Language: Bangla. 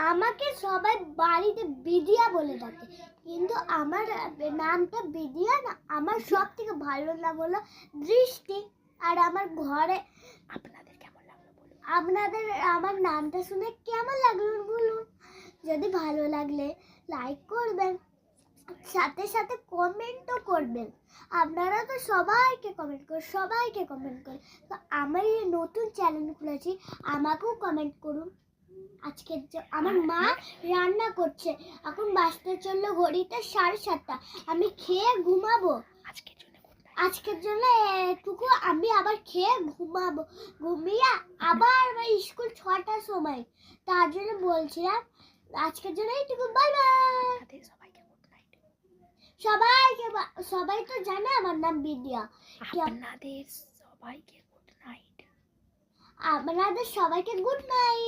আমাকে সবাই বাড়িতে বিদিয়া বলে ডাকে, কিন্তু আমার নামটা বিদিয়া না। আমার সব থেকে ভালো নাম হলো দৃষ্টি। আর আমার ঘরে আপনাদের কেমন লাগলো বলুন? আপনাদের আমার নামটা শুনে কেমন লাগলো বলুন। যদি ভালো লাগলে লাইক করবেন, সাথে সাথে কমেন্টও করবেন। আপনারা তো সবাইকে কমেন্ট করেন। তো আমি এই নতুন চ্যানেল খুলেছি, আমাকেও কমেন্ট করুন। আজকের আমার মা রান্না করছে, এখন বাজতে চললো ঘড়িতে 7:30। আমি খেয়ে ঘুমাবো। আজকের জন্য এটুকু। আমি আবার খেয়ে ঘুমাবো, ঘুমিয়ে আবার স্কুল 6টার সময়। তার জন্য বলছিলাম আজকের জন্য এইটুকু। Bye bye. সবাই তো জানে আমার নাম বিদ্যা। আপনাদের সবাইকে গুড নাইট। আপনাদের সবাইকে গুড নাইট।